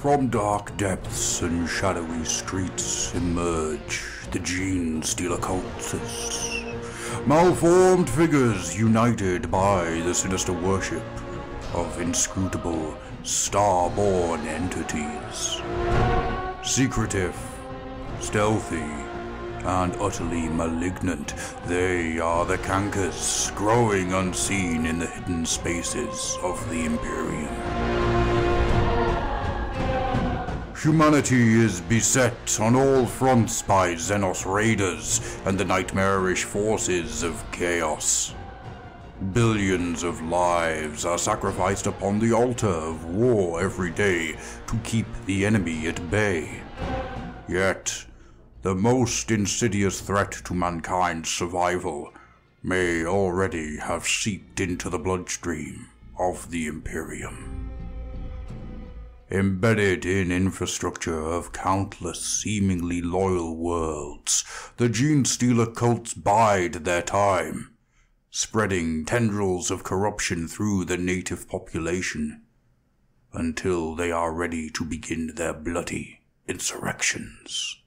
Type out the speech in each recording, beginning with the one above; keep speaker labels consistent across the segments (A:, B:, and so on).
A: From dark depths and shadowy streets emerge the Genestealer cultists, malformed figures united by the sinister worship of inscrutable, star-born entities. Secretive, stealthy, and utterly malignant, they are the cankers growing unseen in the hidden spaces of the Imperium. Humanity is beset on all fronts by Xenos raiders and the nightmarish forces of chaos. Billions of lives are sacrificed upon the altar of war every day to keep the enemy at bay. Yet, the most insidious threat to mankind's survival may already have seeped into the bloodstream of the Imperium. Embedded in infrastructure of countless seemingly loyal worlds, the Genestealer cults bide their time, spreading tendrils of corruption through the native population, until they are ready to begin their bloody insurrections.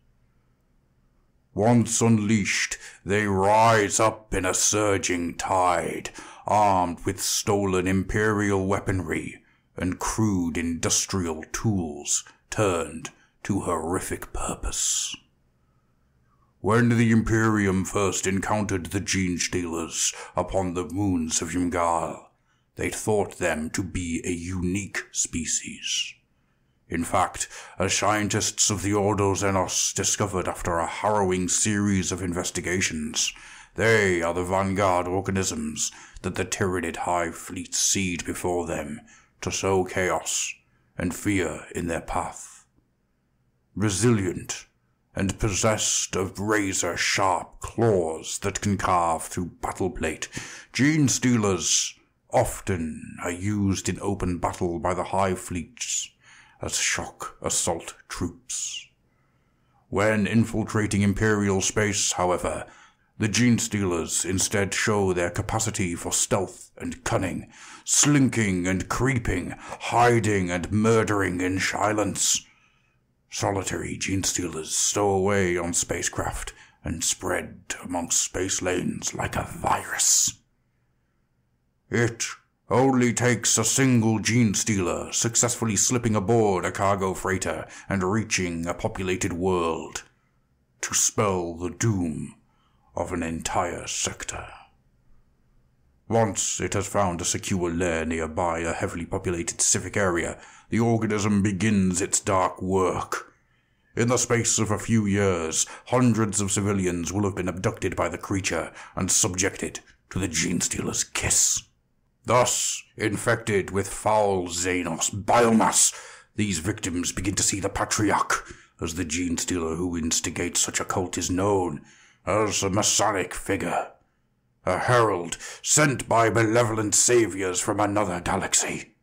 A: Once unleashed, they rise up in a surging tide, armed with stolen Imperial weaponry and crude industrial tools turned to horrific purpose. When the Imperium first encountered the Genestealers upon the moons of Ymgal, they thought them to be a unique species. In fact, as scientists of the Ordo Xenos discovered after a harrowing series of investigations, they are the vanguard organisms that the Tyranid Hive fleets seed before them to sow chaos and fear in their path. Resilient and possessed of razor-sharp claws that can carve through battleplate, Genestealers often are used in open battle by the Hive fleets as shock assault troops. When infiltrating Imperial space, however, the Genestealers instead show their capacity for stealth and cunning, slinking and creeping, hiding and murdering in silence. Solitary Genestealers stow away on spacecraft and spread amongst space lanes like a virus. It only takes a single Genestealer successfully slipping aboard a cargo freighter and reaching a populated world to spell the doom of an entire sector. Once it has found a secure lair nearby a heavily populated civic area, the organism begins its dark work. In the space of a few years, hundreds of civilians will have been abducted by the creature and subjected to the Genestealer's kiss. Thus, infected with foul Xenos biomass, these victims begin to see the Patriarch, as the Genestealer who instigates such a cult is known, as a messianic figure, a herald sent by benevolent saviors from another galaxy.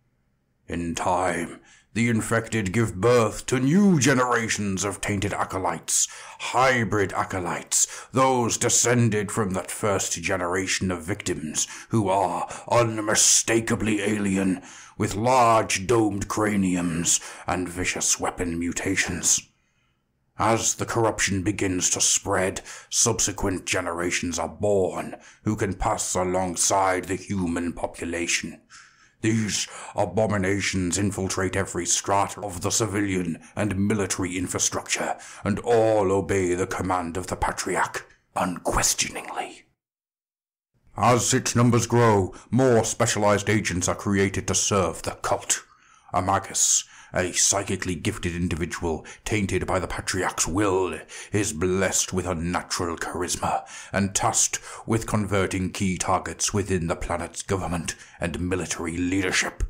A: In time, the infected give birth to new generations of tainted acolytes, hybrid acolytes, those descended from that first generation of victims who are unmistakably alien, with large domed craniums and vicious weapon mutations. As the corruption begins to spread, subsequent generations are born who can pass alongside the human population. These abominations infiltrate every strata of the civilian and military infrastructure, and all obey the command of the Patriarch unquestioningly. As its numbers grow, more specialized agents are created to serve the cult. A magus, a psychically gifted individual tainted by the Patriarch's will, is blessed with unnatural charisma and tasked with converting key targets within the planet's government and military leadership.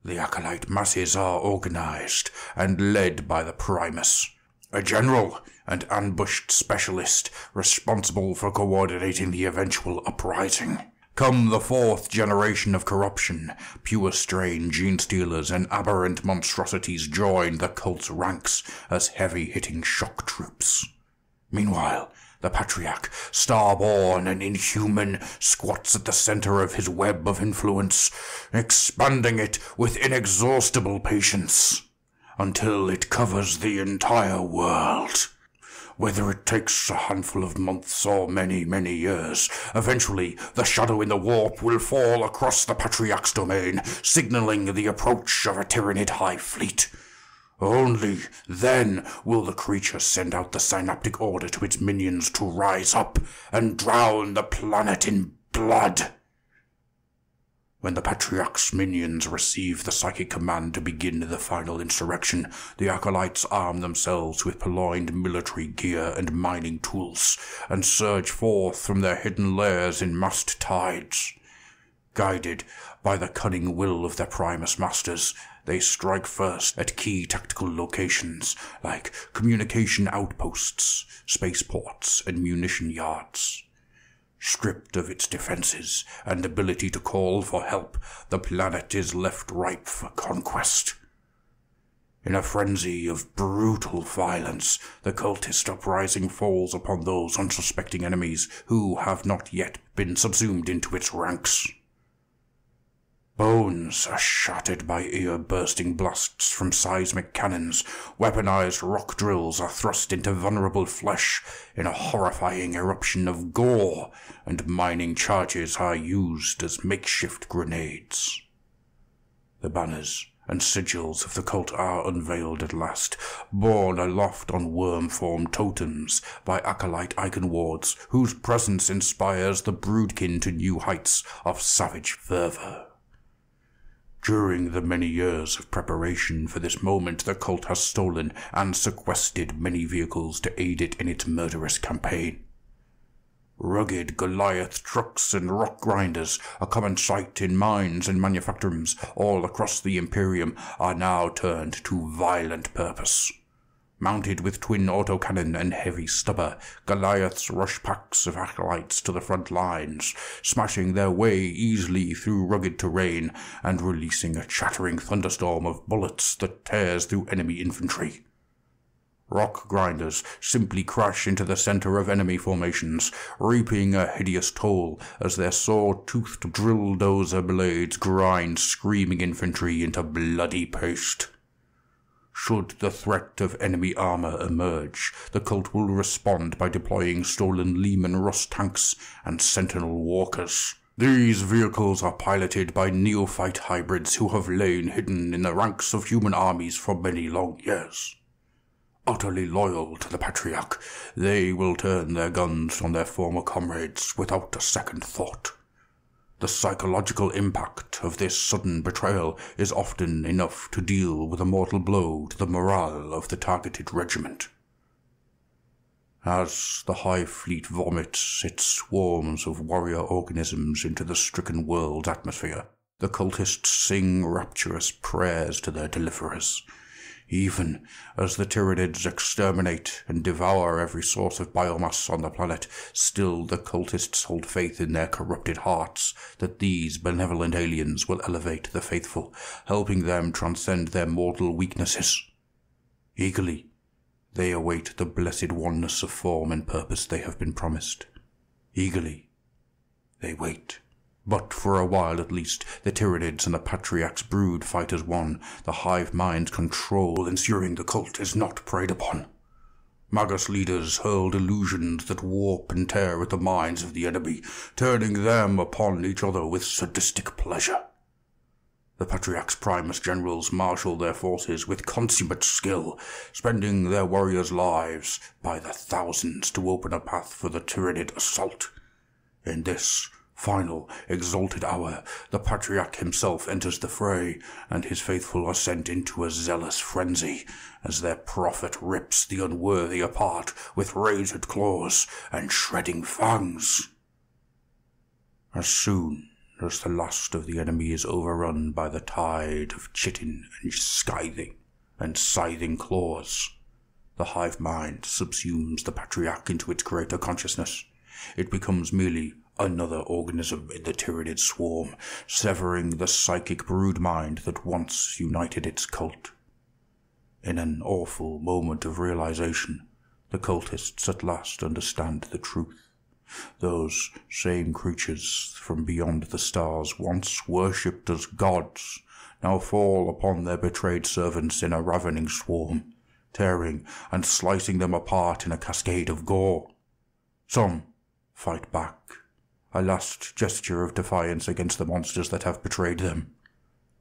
A: The acolyte masses are organized and led by the Primus, a general and ambushed specialist responsible for coordinating the eventual uprising. Come the fourth generation of corruption, pure-strain Genestealers and aberrant monstrosities join the cult's ranks as heavy-hitting shock troops. Meanwhile, the Patriarch, star-born and inhuman, squats at the center of his web of influence, expanding it with inexhaustible patience. until it covers the entire world. Whether it takes a handful of months or many, many years, eventually the shadow in the warp will fall across the Patriarch's domain, signaling the approach of a Tyranid Hive fleet. Only then will the creature send out the synaptic order to its minions to rise up and drown the planet in blood. When the Patriarch's minions receive the psychic command to begin the final insurrection, the Acolytes arm themselves with purloined military gear and mining tools, and surge forth from their hidden lairs in massed tides. Guided by the cunning will of their Primus masters, they strike first at key tactical locations like communication outposts, spaceports, and munition yards. Stripped of its defenses and ability to call for help, the planet is left ripe for conquest. In a frenzy of brutal violence, the cultist uprising falls upon those unsuspecting enemies who have not yet been subsumed into its ranks. Bones are shattered by ear-bursting blasts from seismic cannons. Weaponized rock drills are thrust into vulnerable flesh in a horrifying eruption of gore, and mining charges are used as makeshift grenades. The banners and sigils of the cult are unveiled at last, borne aloft on worm-formed totems by acolyte icon wards, whose presence inspires the broodkin to new heights of savage fervor. During the many years of preparation for this moment, the cult has stolen and sequestered many vehicles to aid it in its murderous campaign. Rugged Goliath trucks and rock grinders, a common sight in mines and manufactories all across the Imperium, are now turned to violent purpose. Mounted with twin autocannon and heavy stubber, Goliaths rush packs of acolytes to the front lines, smashing their way easily through rugged terrain and releasing a chattering thunderstorm of bullets that tears through enemy infantry. Rock grinders simply crash into the center of enemy formations, reaping a hideous toll as their saw-toothed drill-dozer blades grind screaming infantry into bloody paste. Should the threat of enemy armor emerge, the cult will respond by deploying stolen Lehman Russ tanks and Sentinel walkers. These vehicles are piloted by neophyte hybrids who have lain hidden in the ranks of human armies for many long years. Utterly loyal to the Patriarch, they will turn their guns on their former comrades without a second thought. The psychological impact of this sudden betrayal is often enough to deal with a mortal blow to the morale of the targeted regiment. As the Hive Fleet vomits its swarms of warrior organisms into the stricken world's atmosphere, the cultists sing rapturous prayers to their deliverers. Even as the Tyranids exterminate and devour every source of biomass on the planet, still the cultists hold faith in their corrupted hearts that these benevolent aliens will elevate the faithful, helping them transcend their mortal weaknesses. Eagerly, they await the blessed oneness of form and purpose they have been promised. Eagerly, they wait. But for a while at least, the Tyranids and the Patriarch's brood fight as one, the hive mind's control ensuring the cult is not preyed upon. Magus leaders hurl delusions that warp and tear at the minds of the enemy, turning them upon each other with sadistic pleasure. The Patriarch's Primus generals marshal their forces with consummate skill, spending their warriors' lives by the thousands to open a path for the Tyranid assault. In this final, exalted hour, the Patriarch himself enters the fray, and his faithful are sent into a zealous frenzy, as their prophet rips the unworthy apart with razored claws and shredding fangs. As soon as the last of the enemy is overrun by the tide of chitin and scything and scything claws, the hive mind subsumes the Patriarch into its greater consciousness. It becomes merely another organism in the Tyranid swarm, severing the psychic brood mind that once united its cult. In an awful moment of realization, the cultists at last understand the truth. Those same creatures from beyond the stars, once worshipped as gods, now fall upon their betrayed servants in a ravening swarm, tearing and slicing them apart in a cascade of gore. Some fight back, a last gesture of defiance against the monsters that have betrayed them.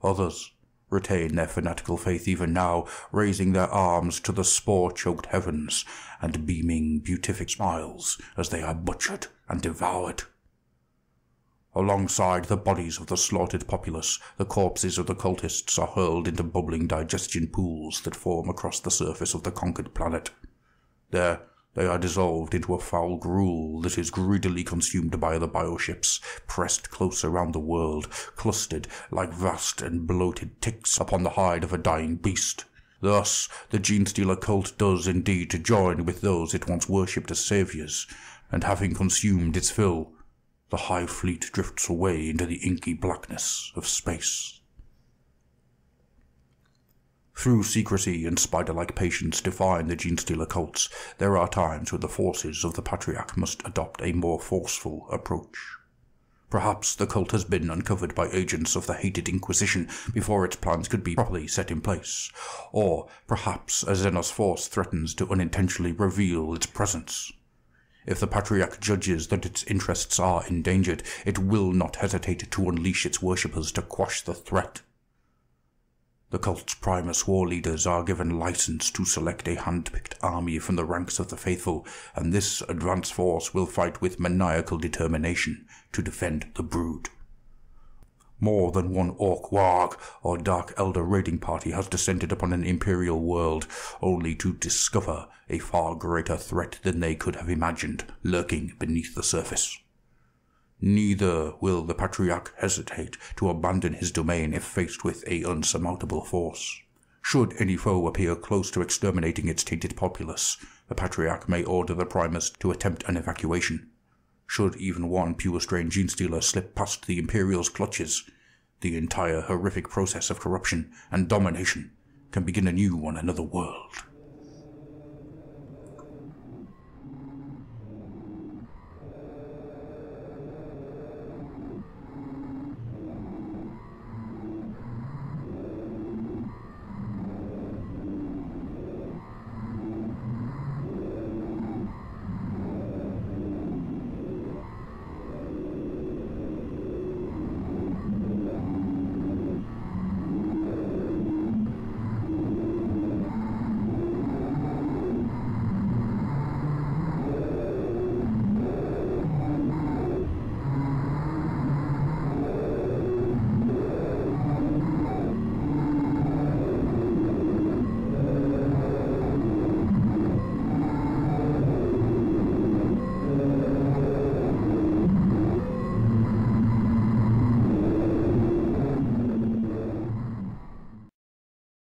A: Others retain their fanatical faith even now, raising their arms to the spore-choked heavens and beaming beatific smiles as they are butchered and devoured. Alongside the bodies of the slaughtered populace, the corpses of the cultists are hurled into bubbling digestion pools that form across the surface of the conquered planet. There, they are dissolved into a foul gruel that is greedily consumed by the bioships, pressed close around the world, clustered like vast and bloated ticks upon the hide of a dying beast. Thus, the Genestealer cult does indeed join with those it once worshipped as saviors, and having consumed its fill, the Hive Fleet drifts away into the inky blackness of space. Through secrecy and spider-like patience define the Genestealer cults, there are times when the forces of the Patriarch must adopt a more forceful approach. Perhaps the cult has been uncovered by agents of the hated Inquisition before its plans could be properly set in place, or perhaps a Xenos force threatens to unintentionally reveal its presence. If the Patriarch judges that its interests are endangered, it will not hesitate to unleash its worshippers to quash the threat. The cult's Primus war leaders are given license to select a hand-picked army from the ranks of the faithful, and this advance force will fight with maniacal determination to defend the brood. More than one Orc Warg or Dark Elder raiding party has descended upon an Imperial world, only to discover a far greater threat than they could have imagined lurking beneath the surface. Neither will the Patriarch hesitate to abandon his domain if faced with an unsurmountable force. Should any foe appear close to exterminating its tainted populace, the Patriarch may order the Primus to attempt an evacuation. Should even one pure-strain Genestealer slip past the Imperial's clutches, the entire horrific process of corruption and domination can begin anew on another world.